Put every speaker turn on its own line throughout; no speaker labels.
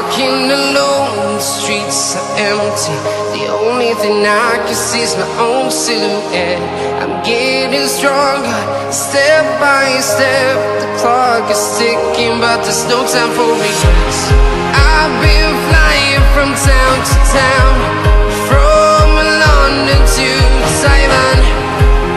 walking alone, the streets are empty. The only thing I can see is my own silhouette. I'm getting stronger, step by step. The clock is ticking, but there's no time for regrets. I've been flying from town to town, from London to Taiwan.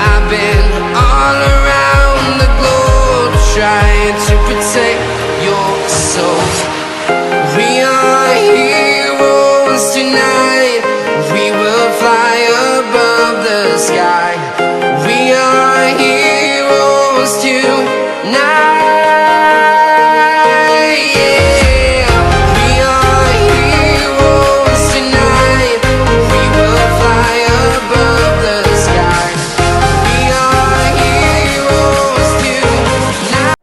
I've been all around the globe, trying to protect your soul. We are heroes tonight. We will fly above the sky. We are heroes tonight. Yeah. We are heroes tonight. We will fly above the sky. We are heroes tonight.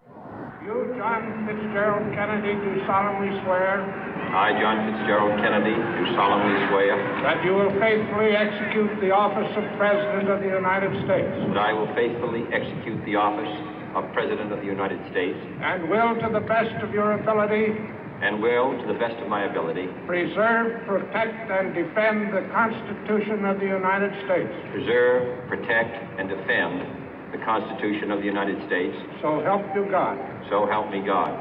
You, John Fitzgerald Kennedy, do solemnly swear
I, John Fitzgerald Kennedy, do solemnly swear
that you will faithfully execute the office of President of the United States
that I will faithfully execute the office of President of the United States
and will, to the best of your ability,
and will, to the best of my ability,
preserve, protect, and defend the Constitution of the United States.
preserve, protect, and defend the Constitution of the United States.
So help you God.
So help me God.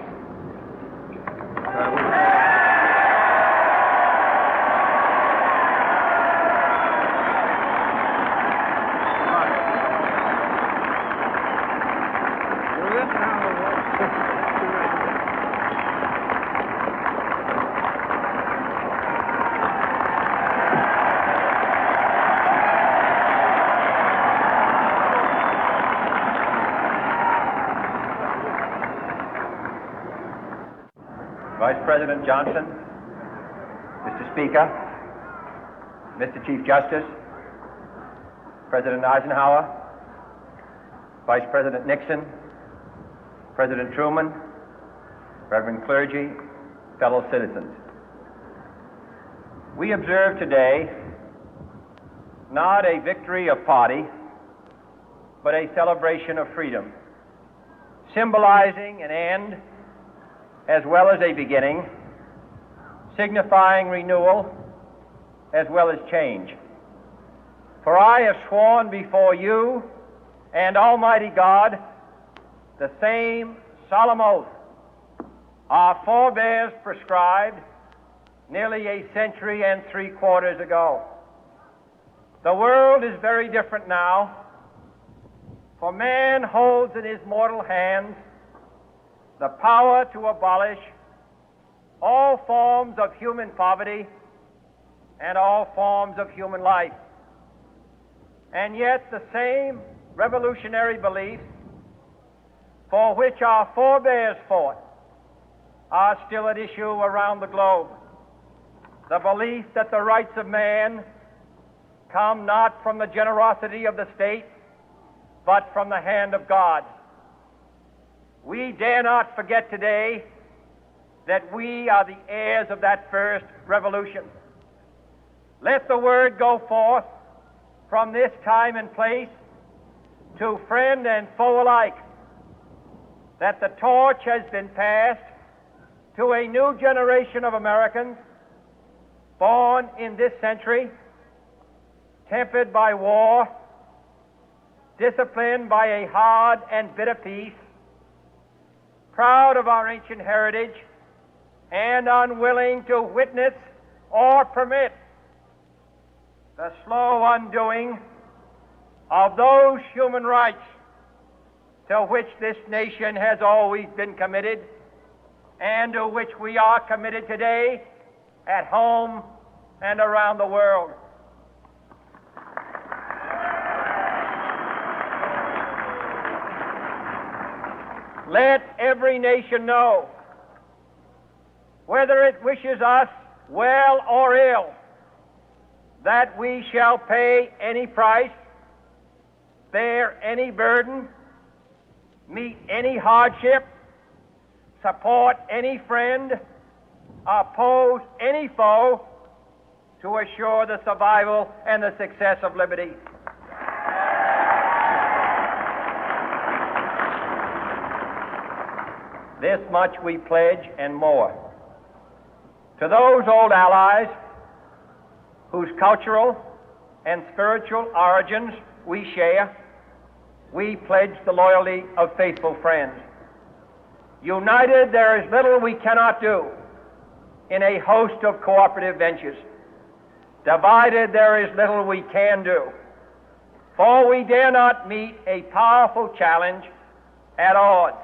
Vice President Johnson, Mr. Speaker, Mr. Chief Justice, President Eisenhower, Vice President Nixon, President Truman, Reverend clergy, fellow citizens. We observe today not a victory of party, but a celebration of freedom, symbolizing an end as well as a beginning, signifying renewal as well as change. For I have sworn before you and Almighty God the same solemn oath our forebears prescribed nearly a century and 3/4 ago. The world is very different now, for man holds in his mortal hands the power to abolish all forms of human poverty and all forms of human life. And yet the same revolutionary beliefs for which our forebears fought are still at issue around the globe. The belief that the rights of man come not from the generosity of the state, but from the hand of God. We dare not forget today that we are the heirs of that first revolution. Let the word go forth from this time and place to friend and foe alike that the torch has been passed to a new generation of Americans born in this century, tempered by war, disciplined by a hard and bitter peace, proud of our ancient heritage, and unwilling to witness or permit the slow undoing of those human rights to which this nation has always been committed and to which we are committed today at home and around the world. Let every nation know, whether it wishes us well or ill, that we shall pay any price, bear any burden, meet any hardship, support any friend, oppose any foe to assure the survival and the success of liberty. This much we pledge and more, To those old allies whose cultural and spiritual origins we share, we pledge the loyalty of faithful friends. United, there is little we cannot do in a host of cooperative ventures. Divided, there is little we can do, for we dare not meet a powerful challenge at odds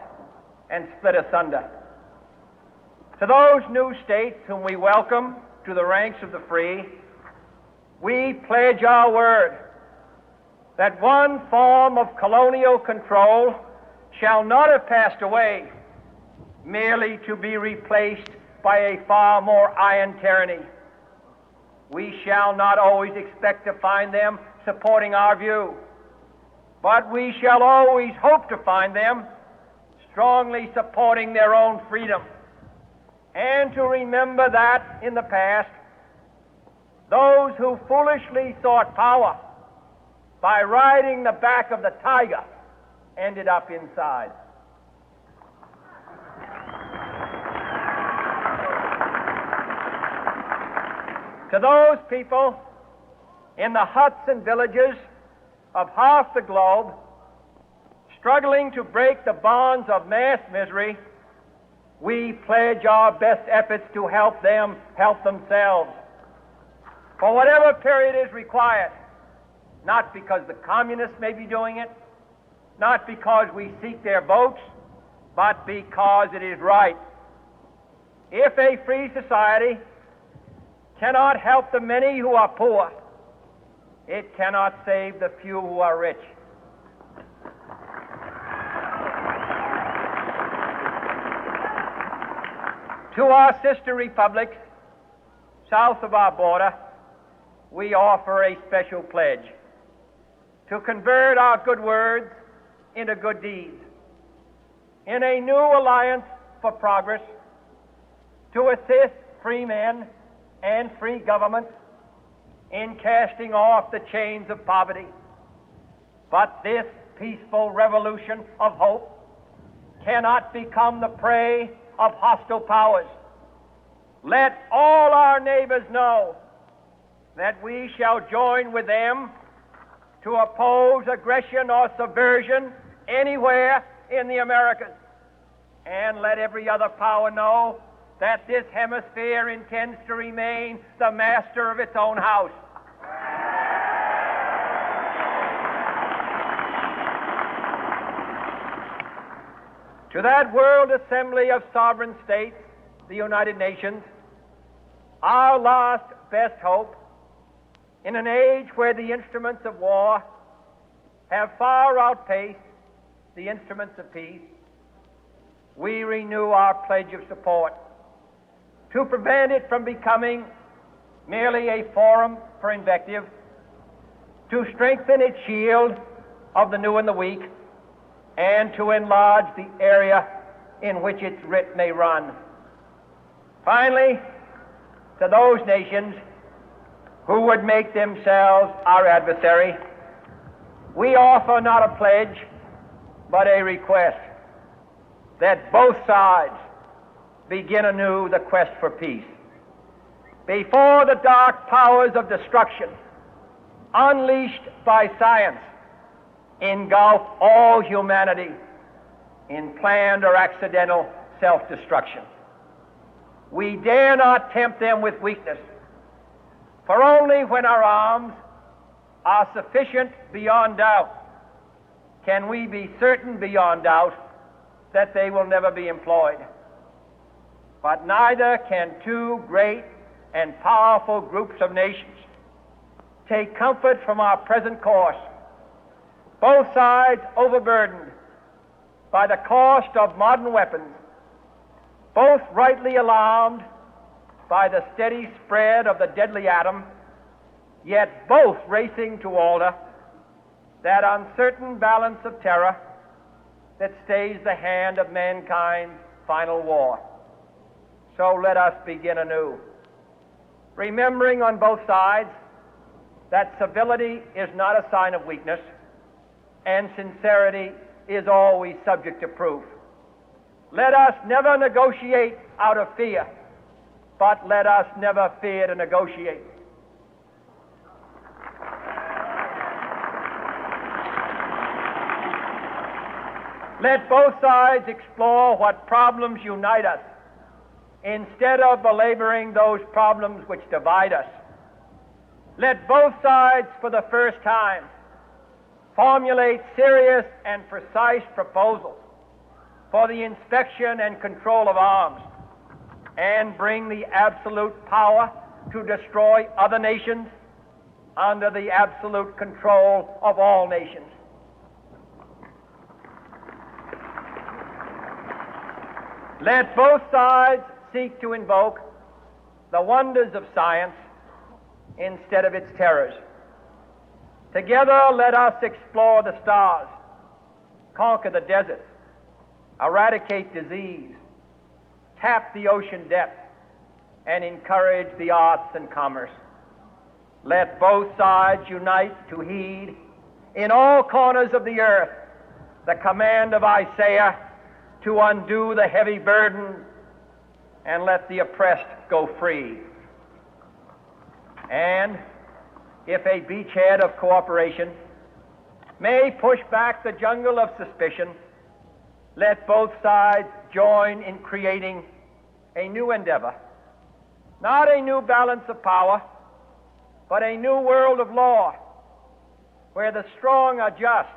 and split asunder. To those new states whom we welcome to the ranks of the free, we pledge our word that one form of colonial control shall not have passed away, merely to be replaced by a far more iron tyranny. We shall not always expect to find them supporting our view, but we shall always hope to find them strongly supporting their own freedom, and to remember that in the past, those who foolishly sought power by riding the back of the tiger ended up inside. To those people in the huts and villages of half the globe struggling to break the bonds of mass misery, we pledge our best efforts to help them help themselves for whatever period is required, not because the communists may be doing it, not because we seek their votes, but because it is right. If a free society cannot help the many who are poor, it cannot save the few who are rich. To our sister republics south of our border, we offer a special pledge to convert our good words into good deeds, in a new alliance for progress, to assist free men and free governments in casting off the chains of poverty. But this peaceful revolution of hope cannot become the prey of hostile powers. Let all our neighbors know that we shall join with them to oppose aggression or subversion anywhere in the Americas. And let every other power know that this hemisphere intends to remain the master of its own house. To that World Assembly of Sovereign States, the United Nations, our last best hope, in an age where the instruments of war have far outpaced the instruments of peace, we renew our pledge of support to prevent it from becoming merely a forum for invective, to strengthen its shield of the new and the weak, and to enlarge the area in which its writ may run. Finally, to those nations who would make themselves our adversary, we offer not a pledge, but a request that both sides begin anew the quest for peace. Before the dark powers of destruction, unleashed by science, engulf all humanity in planned or accidental self-destruction, we dare not tempt them with weakness, for only when our arms are sufficient beyond doubt can we be certain beyond doubt that they will never be employed. But neither can two great and powerful groups of nations take comfort from our present course, both sides overburdened by the cost of modern weapons, both rightly alarmed by the steady spread of the deadly atom, yet both racing to alter that uncertain balance of terror that stays the hand of mankind's final war. So let us begin anew, remembering on both sides that civility is not a sign of weakness, and sincerity is always subject to proof. Let us never negotiate out of fear, but let us never fear to negotiate. Let both sides explore what problems unite us, instead of belaboring those problems which divide us. Let both sides, for the first time, formulate serious and precise proposals for the inspection and control of arms, and bring the absolute power to destroy other nations under the absolute control of all nations. Let both sides seek to invoke the wonders of science instead of its terrors. Together, let us explore the stars, conquer the deserts, eradicate disease, tap the ocean depths, and encourage the arts and commerce. Let both sides unite to heed in all corners of the earth the command of Isaiah to undo the heavy burden and let the oppressed go free. And if a beachhead of cooperation may push back the jungle of suspicion, let both sides join in creating a new endeavor, not a new balance of power, but a new world of law, where the strong are just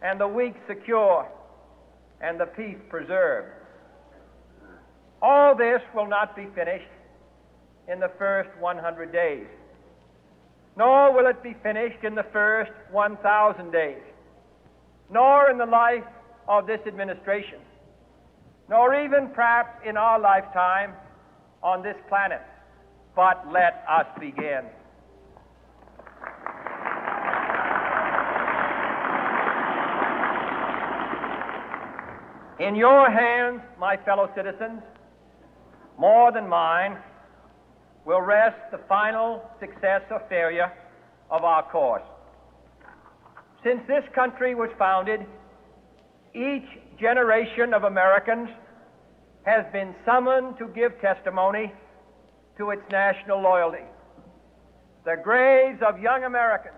and the weak secure and the peace preserved. All this will not be finished in the first 100 days, nor will it be finished in the first 1,000 days, nor in the life of this administration, nor even perhaps in our lifetime on this planet. But let us begin. In your hands, my fellow citizens, more than mine, will rest the final success or failure of our course. Since this country was founded, each generation of Americans has been summoned to give testimony to its national loyalty. The graves of young Americans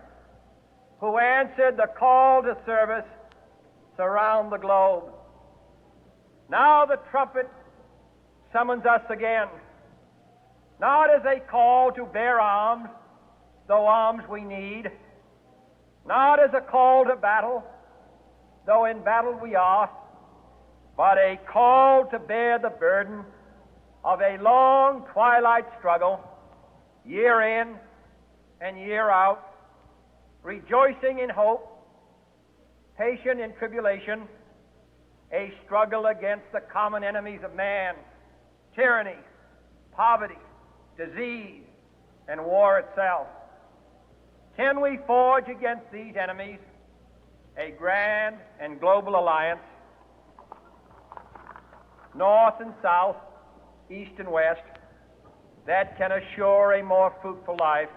who answered the call to service surround the globe. Now the trumpet summons us again, not as a call to bear arms, though arms we need, not as a call to battle, though in battle we are, but a call to bear the burden of a long twilight struggle, year in and year out, rejoicing in hope, patient in tribulation, a struggle against the common enemies of man, tyranny, poverty, disease, and war itself. Can we forge against these enemies a grand and global alliance, north and south, east and west, that can assure a more fruitful life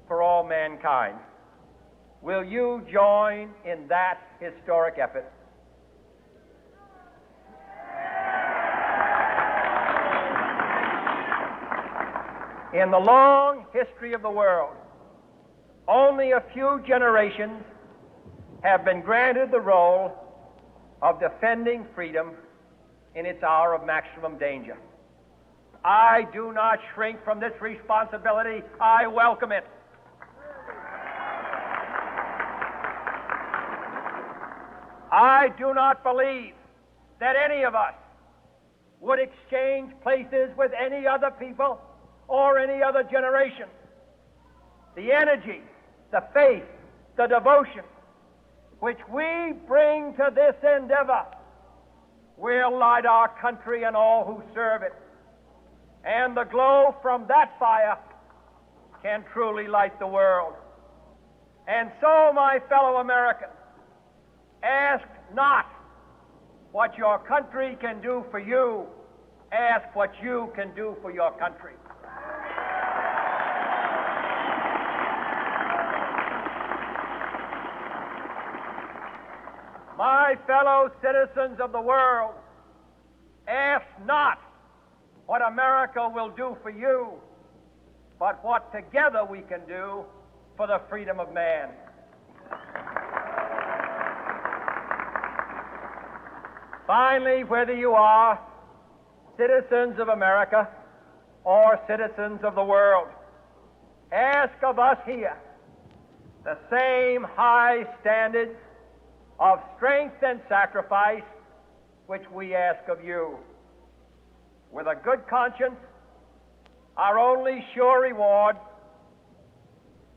for all mankind? Will you join in that historic effort? In the long history of the world, only a few generations have been granted the role of defending freedom in its hour of maximum danger. I do not shrink from this responsibility. I welcome it. I do not believe that any of us would exchange places with any other people or any other generation. The energy, the faith, the devotion which we bring to this endeavor will light our country and all who serve it. And the glow from that fire can truly light the world. And so, my fellow Americans, ask not what your country can do for you, ask what you can do for your country. My fellow citizens of the world, ask not what America will do for you, but what together we can do for the freedom of man. Finally, whether you are citizens of America or citizens of the world, ask of us here the same high standards of strength and sacrifice which we ask of you. With a good conscience, our only sure reward,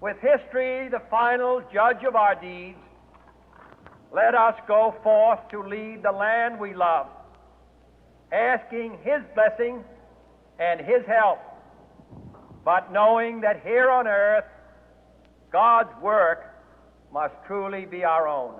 with history the final judge of our deeds, let us go forth to lead the land we love, asking His blessing and His help, but knowing that here on earth, God's work must truly be our own.